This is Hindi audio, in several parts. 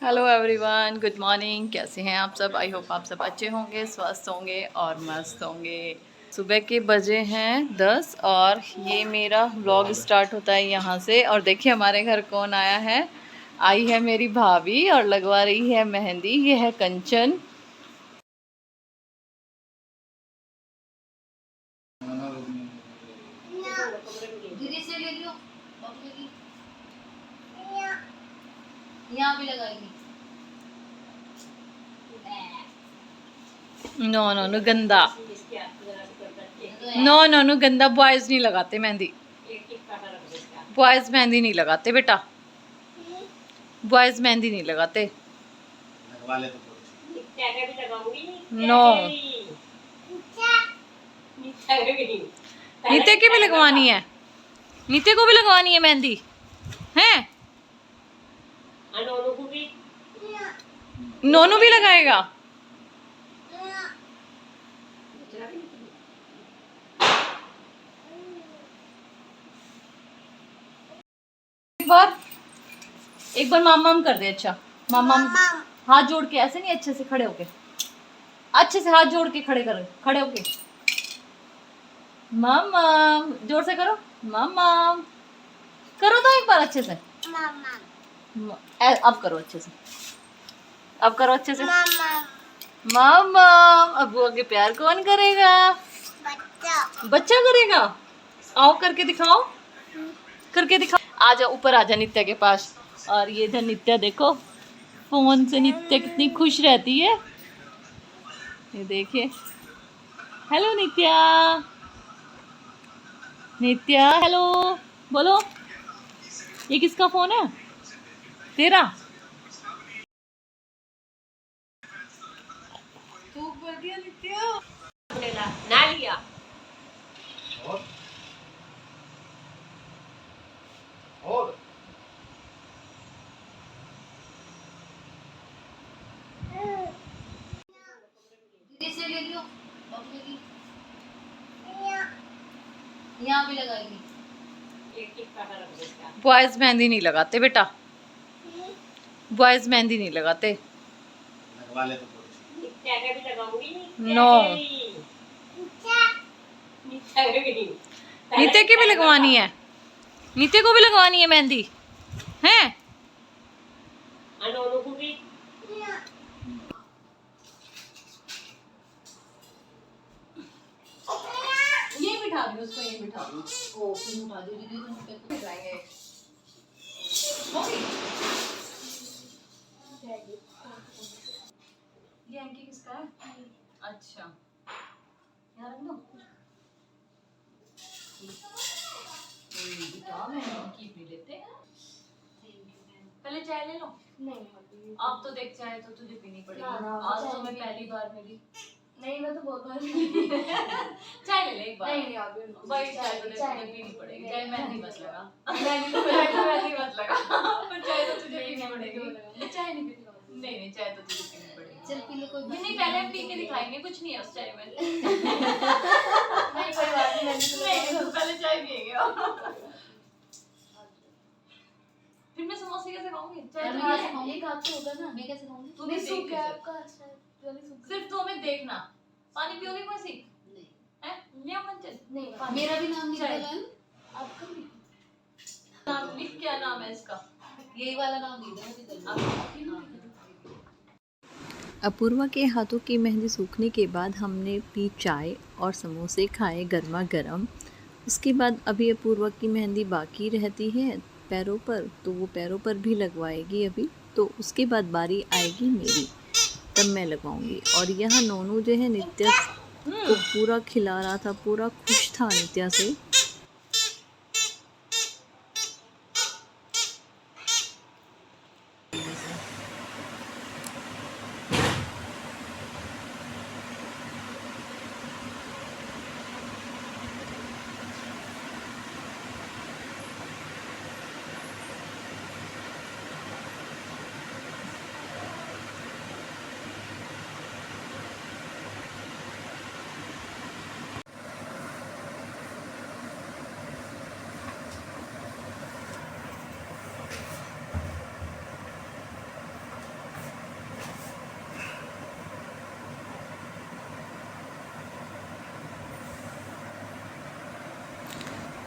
Hello everyone, good morning. कैसे हैं आप सब? आई होप आप सब अच्छे होंगे, स्वस्थ होंगे और मस्त होंगे। सुबह के बजे हैं 10 और ये मेरा व्लॉग स्टार्ट होता है यहाँ से। और देखिए हमारे घर कौन आया है। आई है मेरी भाभी और लगवा रही है मेहंदी। ये है कंचन। दीदी से ले लियो, यहाँ भी लगाएगी। नो नो नो गंदा, नो नो नो गंदा। बॉयज नहीं लगाते मेहंदी, बॉयज मेहंदी नहीं लगाते बेटा, बॉयज मेहंदी नहीं लगाते। नो, नीते की भी लगवानी है, नीते को भी लगवानी है मेहंदी है। नोनू भी लगाएगा। एक बार माम कर दे। अच्छा माम, हाथ जोड़ के, ऐसे नहीं, अच्छे से खड़े होके, अच्छे से हाथ जोड़ के खड़े करो, खड़े होके मामा, जोर से करो मामा, करो तो एक बार अच्छे से। अब करो अच्छे से, अब करो अच्छे से मामा। अब वो आगे प्यार कौन करेगा? बच्चा करेगा। आओ करके दिखाओ, करके दिखाओ। आजा ऊपर, आजा नित्या के पास। और ये इधर नित्या देखो, फोन से नित्या कितनी खुश रहती है। ये देखिए, हेलो नित्या, नित्या हेलो बोलो। ये किसका फोन है? तेरा? तू बोल दिया नित्या ना लिया। और दीदी से ले लियो, यहाँ भी लगाएगी। बॉयज मेहंदी नहीं लगाते बेटा, बॉयज मेहंदी नहीं लगाते। लगवा ले तो नो, नीते की भी लगवानी है, नीते को भी लगवानी है मेहंदी है। ये बिठा दो उसको, ये बिठा दो। ओ फिर उठा दो दीदी, तुम पे जाएंगे। ये अंकी किसका है? अच्छा, यहाँ रख दो। अंकी भी लेते हैं। पहले चाय ले लो। नहीं अब तो देख, चाय तो तुझे पीनी पड़ेगी। आज तो मैं पहली बार मिली। नहीं, मैं तो बहुत बार चाय ले ले एक बार। नहीं अभी भाई चाय तो तुझे पीनी पड़ेगी। चाय मेहंदी मत लगा, नहीं मेहंदी मत लगा, पर चाय तो तुझे पीनी पड़ेगी। मैं चाय नहीं पीती। नहीं चाय तो तुझे पीनी पड़ेगी। चल पी ले, कोई नहीं पहले हम पी के दिखाएंगे, कुछ नहीं है उस चाय में। नहीं कोई बात नहीं, नहीं पहले चाय पिएंगे। फिर मैं समोसे कैसे खाऊंगी? चाय तो है। एक हाथ से होगा ना, मैं कैसे खाऊंगी? तू भी सूख देख गया के आपका शायद। सिर्फ तू हमें देखना। पानी पियोगी कोई सी? नहीं हैं? लिया मंचन? नहीं, मेरा भी नाम चाय। निकला है, आपका भी नाम लिख, क्या नाम है इसका? यही वाला नाम निकला है। अपूर्वा के हाथों की मेहंदी सूखने के बाद हमने पी चाय और समोसे खाए गर्मा गर्म। उसके बाद अभी अपूर्वा की मेहंदी बाकी रहती है पैरों पर, तो वो पैरों पर भी लगवाएगी अभी। तो उसके बाद बारी आएगी मेरी, तब मैं लगवाऊंगी। और यहाँ नोनू जो है नित्या को पूरा खिला रहा था, पूरा खुश था नित्या से।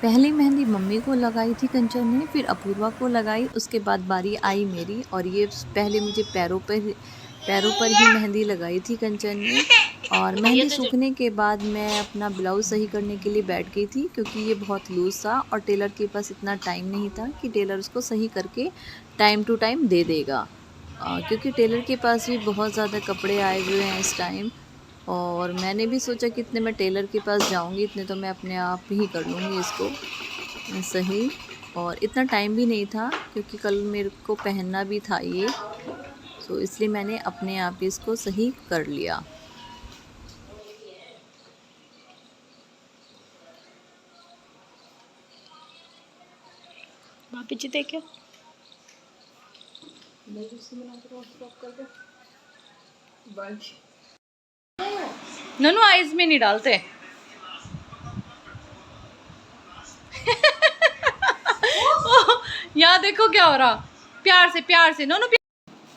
पहली मेहंदी मम्मी को लगाई थी कंचन ने, फिर अपूर्वा को लगाई, उसके बाद बारी आई मेरी। और ये पहले मुझे पैरों पर ही मेहंदी लगाई थी कंचन ने। और मेहंदी सूखने के बाद मैं अपना ब्लाउज़ सही करने के लिए बैठ गई थी, क्योंकि ये बहुत लूज़ था और टेलर के पास इतना टाइम नहीं था कि टेलर उसको सही करके टाइम टू टाइम दे देगा। क्योंकि टेलर के पास भी बहुत ज़्यादा कपड़े आए हुए हैं इस टाइम। और मैंने भी सोचा कि इतने मैं टेलर के पास जाऊंगी, इतने तो मैं अपने आप ही कर लूँगी इसको सही। और इतना टाइम भी नहीं था, क्योंकि कल मेरे को पहनना भी था ये, तो इसलिए मैंने अपने आप ही इसको सही कर लिया। पीछे देखिए। ननू आइज में नहीं डालते। यहाँ देखो क्या हो रहा। प्यार से ननू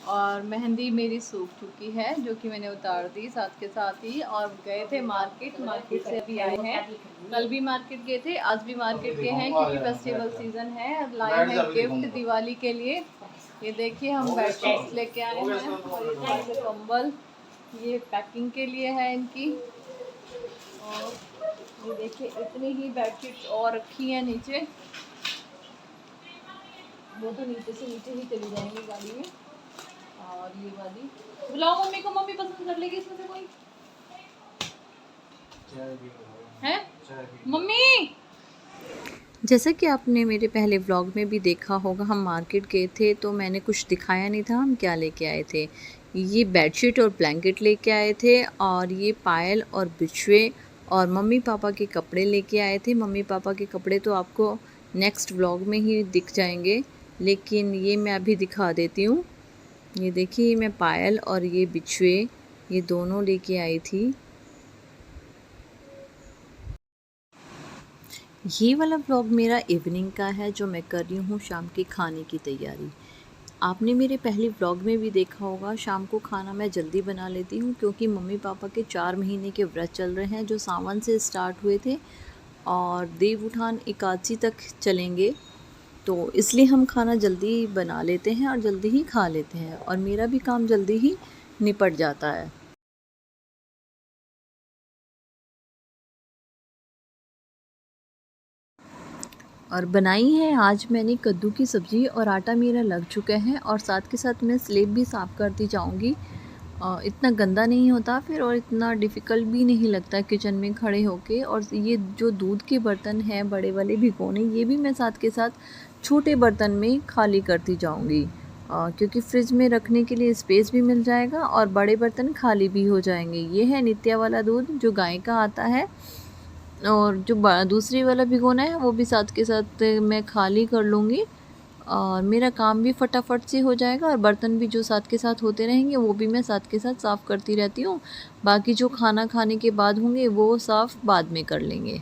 और मेहंदी मेरी सूख चुकी है, जो कि मैंने उतार दी साथ के साथ ही। और गए थे मार्केट से अभी आए हैं। कल भी मार्केट गए थे, आज भी मार्केट गए हैं, क्योंकि फेस्टिवल सीजन है। लाए हैं गिफ्ट दिवाली के लिए। ये देखिए हम बेडशीट्स लेके आए हैं, और ये थोड़े से कंबल, ये पैकिंग के लिए है इनकी। और ये देखिए इतनी ही बेडशीट्स और रखी है नीचे, वो तो नीचे से नीचे ही चली जाएंगी गाड़ी में। और ये वाली बुलाओ मम्मी को, मम्मी पसंद कर लेगी इसमें से कोई है। मम्मी, जैसा कि आपने मेरे पहले व्लॉग में भी देखा होगा, हम मार्केट गए थे तो मैंने कुछ दिखाया नहीं था हम क्या लेके आए थे। ये बेडशीट और ब्लैंकेट लेके आए थे, और ये पायल और बिछुए और मम्मी पापा के कपड़े लेके आए थे। मम्मी पापा के कपड़े तो आपको नेक्स्ट व्लॉग में ही दिख जाएंगे, लेकिन ये मैं अभी दिखा देती हूँ। ये देखिए, मैं पायल और ये बिछुए ये दोनों लेके आई थी। ये वाला व्लॉग मेरा इवनिंग का है, जो मैं कर रही हूँ शाम के खाने की तैयारी। आपने मेरे पहले व्लॉग में भी देखा होगा, शाम को खाना मैं जल्दी बना लेती हूँ, क्योंकि मम्मी पापा के 4 महीने के व्रत चल रहे हैं, जो सावन से स्टार्ट हुए थे और देव उठान एकादशी तक चलेंगे। तो इसलिए हम खाना जल्दी बना लेते हैं और जल्दी ही खा लेते हैं, और मेरा भी काम जल्दी ही निपट जाता है। और बनाई है आज मैंने कद्दू की सब्ज़ी, और आटा मेरा लग चुका है, और साथ के साथ मैं स्लेब भी साफ़ करती जाऊंगी। इतना गंदा नहीं होता फिर, और इतना डिफ़िकल्ट भी नहीं लगता किचन में खड़े होके। और ये जो दूध के बर्तन हैं बड़े वाले भिगोने, ये भी मैं साथ के साथ छोटे बर्तन में खाली करती जाऊंगी, क्योंकि फ्रिज में रखने के लिए स्पेस भी मिल जाएगा और बड़े बर्तन खाली भी हो जाएंगे। ये है नित्या वाला दूध जो गाय का आता है, और जो दूसरी वाला भिगोना है वो भी साथ के साथ मैं खाली कर लूँगी, और मेरा काम भी फटाफट से हो जाएगा, और बर्तन भी जो साथ के साथ होते रहेंगे वो भी मैं साथ के साथ साफ़ करती रहती हूँ। बाकी जो खाना खाने के बाद होंगे वो साफ़ बाद में कर लेंगे।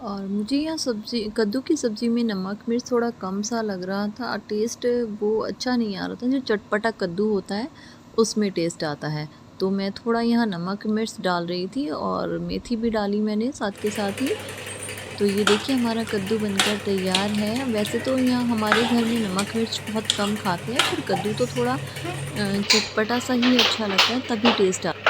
और मुझे यहाँ सब्ज़ी कद्दू की सब्ज़ी में नमक मिर्च थोड़ा कम सा लग रहा था, टेस्ट वो अच्छा नहीं आ रहा था। जो चटपटा कद्दू होता है उसमें टेस्ट आता है, तो मैं थोड़ा यहाँ नमक मिर्च डाल रही थी और मेथी भी डाली मैंने साथ के साथ ही। तो ये देखिए हमारा कद्दू बनकर तैयार है। वैसे तो यहाँ हमारे घर में नमक मिर्च बहुत कम खाते हैं, फिर कद्दू तो थोड़ा चटपटा सा ही अच्छा लगता है, तभी टेस्ट आता है।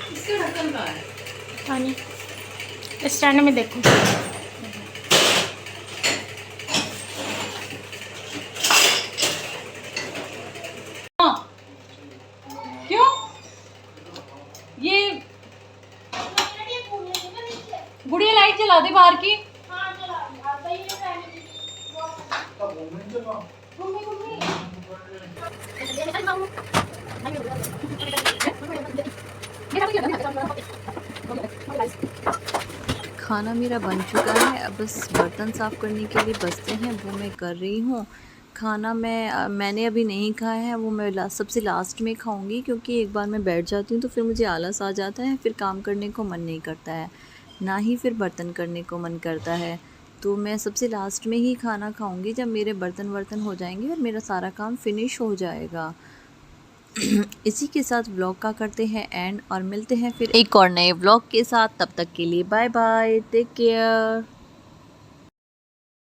इसका ढक्कन कहाँ है? पानी स्टैंड में देखो। हाँ, क्यों? ये गुड़िया लाइट जला दे बाहर की। खाना मेरा बन चुका है, अब बस बर्तन साफ़ करने के लिए बचते हैं, वो मैं कर रही हूँ। खाना मैंने अभी नहीं खाया है, वो मैं सबसे लास्ट में खाऊंगी, क्योंकि एक बार मैं बैठ जाती हूँ तो फिर मुझे आलस आ जाता है, फिर काम करने को मन नहीं करता है, ना ही फिर बर्तन करने को मन करता है। तो मैं सबसे लास्ट में ही खाना खाऊंगी, जब मेरे बर्तन हो जाएंगे और मेरा सारा काम फिनिश हो जाएगा। इसी के साथ व्लॉग का करते हैं एंड और मिलते हैं फिर एक और नए व्लॉग के साथ। तब तक के लिए बाय बाय, टेक केयर।